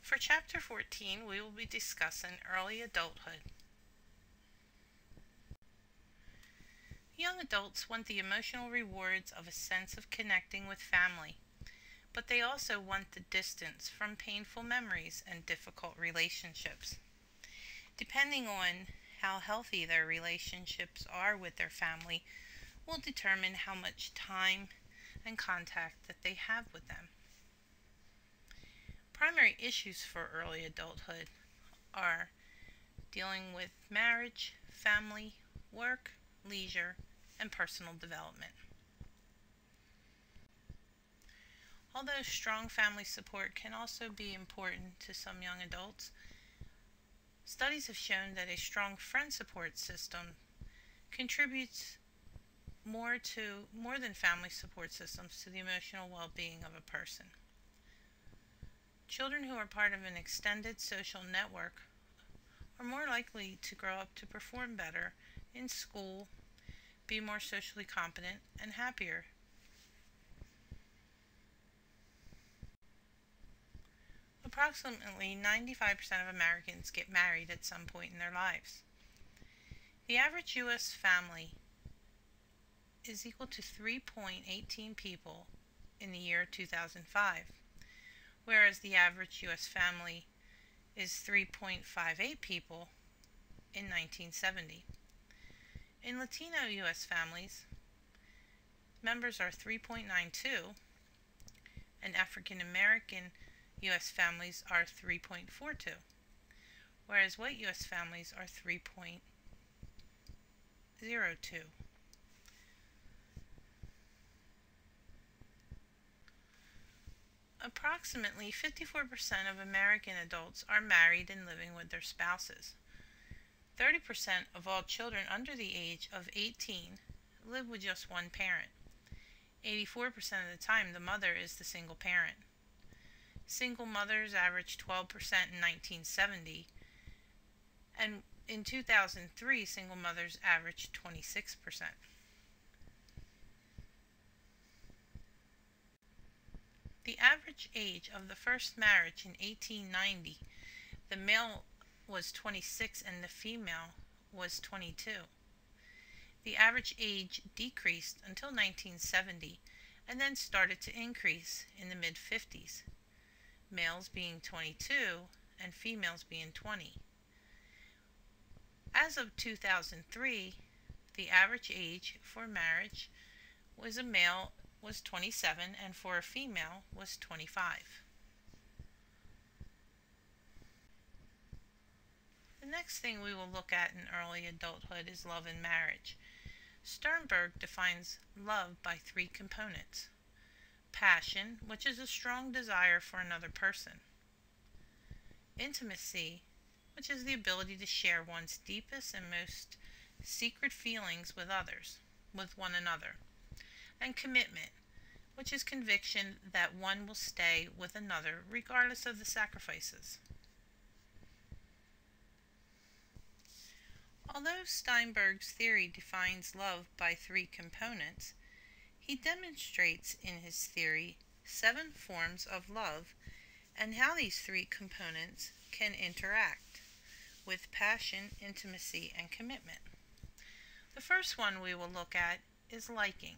For Chapter 14, we will be discussing early adulthood. Young adults want the emotional rewards of a sense of connecting with family, but they also want the distance from painful memories and difficult relationships. Depending on how healthy their relationships are with their family will determine how much time and contact that they have with them. Primary issues for early adulthood are dealing with marriage, family, work, leisure, and personal development. Although strong family support can also be important to some young adults, studies have shown that a strong friend support system contributes more than family support systems to the emotional well-being of a person. Children who are part of an extended social network are more likely to grow up to perform better in school, be more socially competent, and happier. Approximately 95% of Americans get married at some point in their lives. The average U.S. family is equal to 3.18 people in the year 2005, whereas the average U.S. family is 3.58 people in 1970. In Latino U.S. families, members are 3.92, and African American U.S. families are 3.42, whereas white U.S. families are 3.02. Approximately 54% of American adults are married and living with their spouses. 30% of all children under the age of 18 live with just one parent. 84% of the time, the mother is the single parent. Single mothers averaged 12% in 1970, and in 2003, single mothers averaged 26%. The average age of the first marriage in 1890, the male was 26 and the female was 22. The average age decreased until 1970 and then started to increase in the mid-50s, males being 22 and females being 20. As of 2003, the average age for marriage was a male was 27 and for a female was 25. The next thing we will look at in early adulthood is love and marriage. Sternberg defines love by three components: passion, which is a strong desire for another person; intimacy, which is the ability to share one's deepest and most secret feelings with one another; and commitment, which is conviction that one will stay with another regardless of the sacrifices. Although Sternberg's theory defines love by three components, he demonstrates in his theory 7 forms of love and how these three components can interact with passion, intimacy, and commitment. The first one we will look at is liking.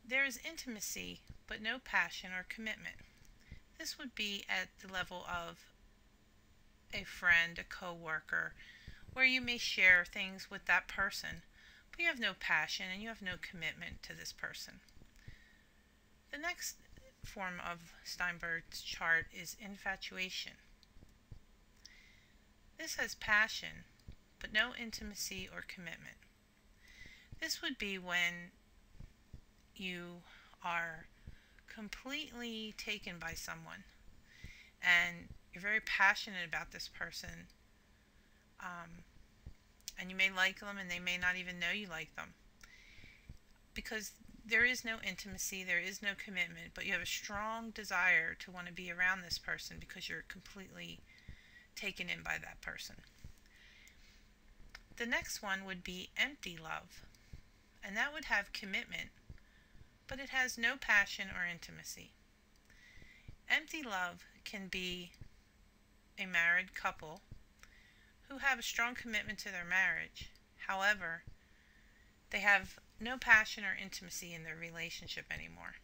There is intimacy, but no passion or commitment. This would be at the level of a friend, a co-worker, where you may share things with that person, but you have no passion and you have no commitment to this person. The next form of Sternberg's chart is infatuation. This has passion, but no intimacy or commitment. This would be when you are completely taken by someone and you're very passionate about this person, and you may like them and they may not even know you like them, because there is no intimacy, there is no commitment, but you have a strong desire to want to be around this person because you're completely taken in by that person. The next one would be empty love, and that would have commitment, but it has no passion or intimacy. Empty love can be a married couple who have a strong commitment to their marriage. However, they have no passion or intimacy in their relationship anymore.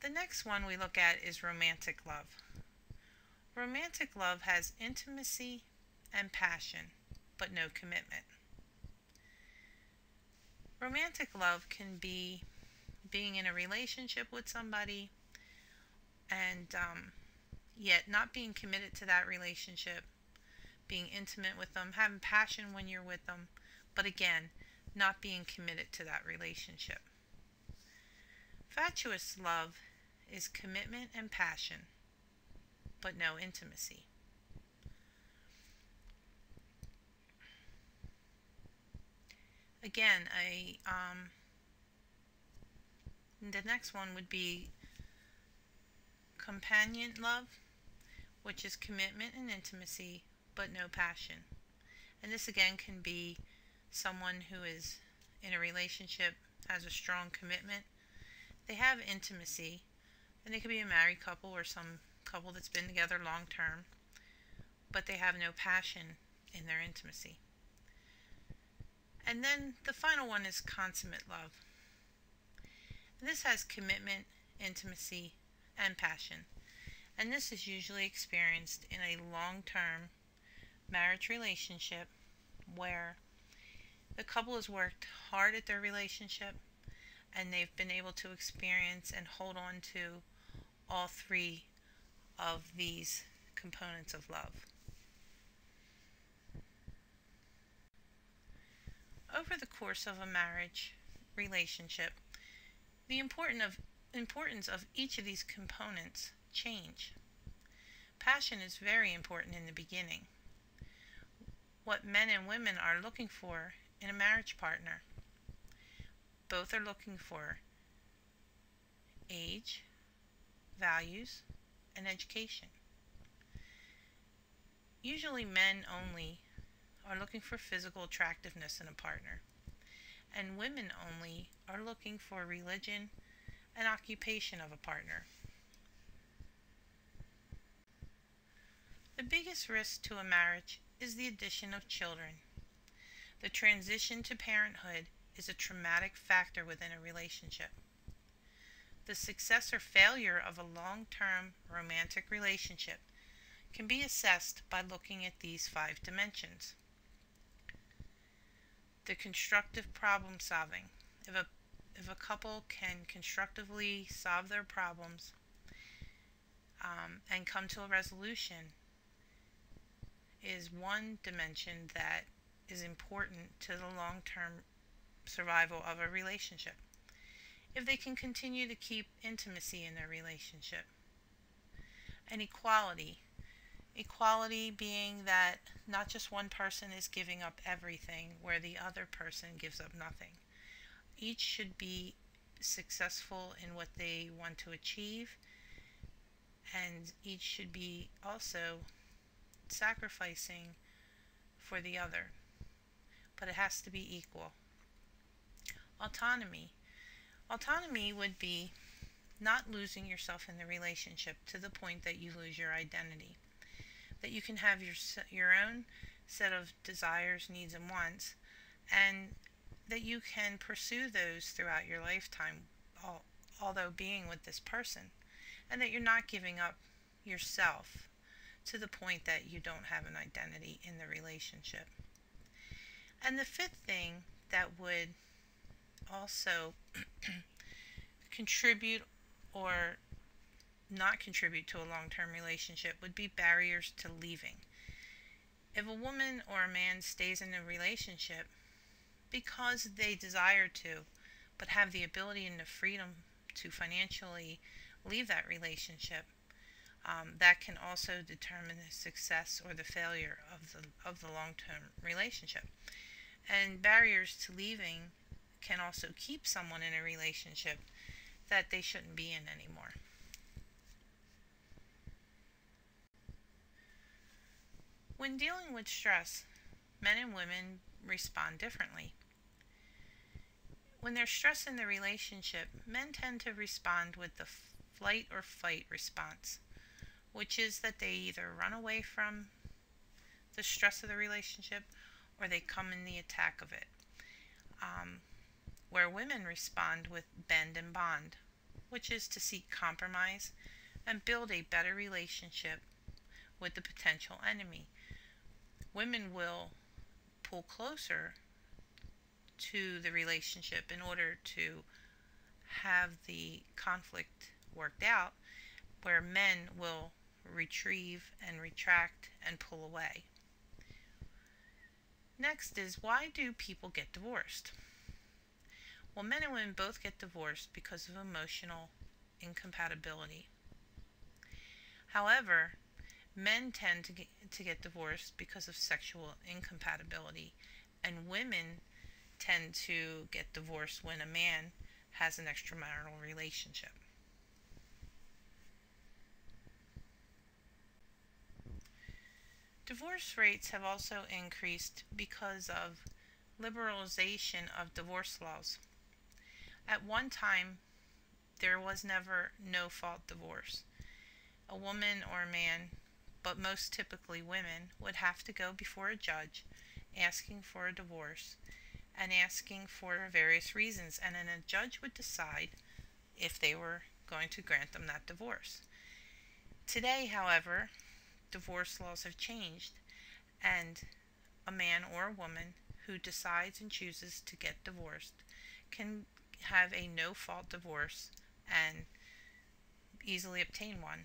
The next one we look at is romantic love. Romantic love has intimacy and passion, but no commitment. Romantic love can be being in a relationship with somebody and yet not being committed to that relationship, being intimate with them, having passion when you're with them, but again, not being committed to that relationship. Fatuous love is commitment and passion, but no intimacy. Again, the next one would be companion love, which is commitment and intimacy, but no passion. And this again can be someone who is in a relationship, has a strong commitment. They have intimacy, and they could be a married couple or some couple that's been together long term, but they have no passion in their intimacy. And then the final one is consummate love. And this has commitment, intimacy, and passion. And this is usually experienced in a long-term marriage relationship where the couple has worked hard at their relationship and they've been able to experience and hold on to all three of these components of love. Over the course of a marriage relationship, the importance of each of these components change. Passion is very important in the beginning. What men and women are looking for in a marriage partner. Both are looking for age, values, and education. Usually men only are looking for physical attractiveness in a partner, and women only are looking for religion and occupation of a partner. The biggest risk to a marriage is the addition of children. The transition to parenthood is a traumatic factor within a relationship. The success or failure of a long-term romantic relationship can be assessed by looking at these 5 dimensions. The constructive problem solving. If a couple can constructively solve their problems and come to a resolution, is one dimension that is important to the long-term survival of a relationship. If they can continue to keep intimacy in their relationship. And equality. Equality being that not just one person is giving up everything where the other person gives up nothing. Each should be successful in what they want to achieve, and each should be also sacrificing for the other. But it has to be equal. Autonomy. Autonomy would be not losing yourself in the relationship to the point that you lose your identity. That you can have your own set of desires, needs, and wants, and that you can pursue those throughout your lifetime, although being with this person, and that you're not giving up yourself to the point that you don't have an identity in the relationship. And the 5th thing that would also contribute or not contribute to a long-term relationship would be barriers to leaving. If a woman or a man stays in a relationship because they desire to, but have the ability and the freedom to financially leave that relationship, that can also determine the success or the failure of the long-term relationship. And barriers to leaving can also keep someone in a relationship that they shouldn't be in anymore. When dealing with stress, men and women respond differently. When there's stress in the relationship, men tend to respond with the flight or fight response, which is that they either run away from the stress of the relationship or they come in the attack of it. Where women respond with bend and bond, which is to seek compromise and build a better relationship with the potential enemy. Women will pull closer to the relationship in order to have the conflict worked out, where men will retrieve and retract and pull away. Next is, why do people get divorced? Well, men and women both get divorced because of emotional incompatibility. However, men tend to get divorced because of sexual incompatibility, and women tend to get divorced when a man has an extramarital relationship. Divorce rates have also increased because of liberalization of divorce laws. At one time, there was never no-fault divorce. A woman or a man, but most typically women, would have to go before a judge asking for a divorce and asking for various reasons, and then a judge would decide if they were going to grant them that divorce. Today, however, divorce laws have changed, and a man or a woman who decides and chooses to get divorced can have a no-fault divorce and easily obtain one.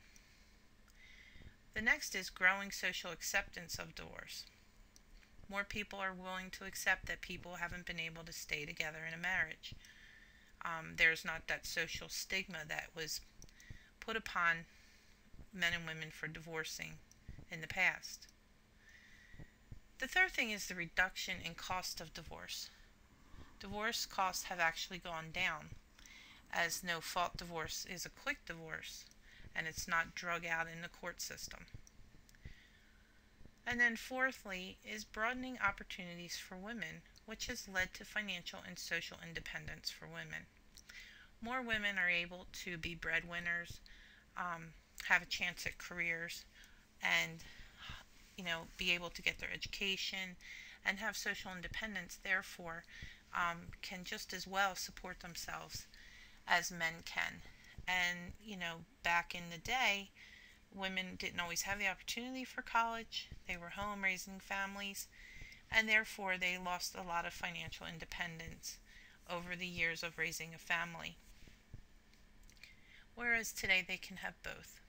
The next is growing social acceptance of divorce. More people are willing to accept that people haven't been able to stay together in a marriage. There's not that social stigma that was put upon men and women for divorcing in the past. The third thing is the reduction in cost of divorce. Divorce costs have actually gone down, as no-fault divorce is a quick divorce and it's not drug out in the court system. And then fourthly is broadening opportunities for women, which has led to financial and social independence for women. More women are able to be breadwinners, have a chance at careers, and be able to get their education and have social independence, therefore can just as well support themselves as men can. And back in the day, women didn't always have the opportunity for college. They were home raising families, and therefore they lost a lot of financial independence over the years of raising a family. Whereas today they can have both.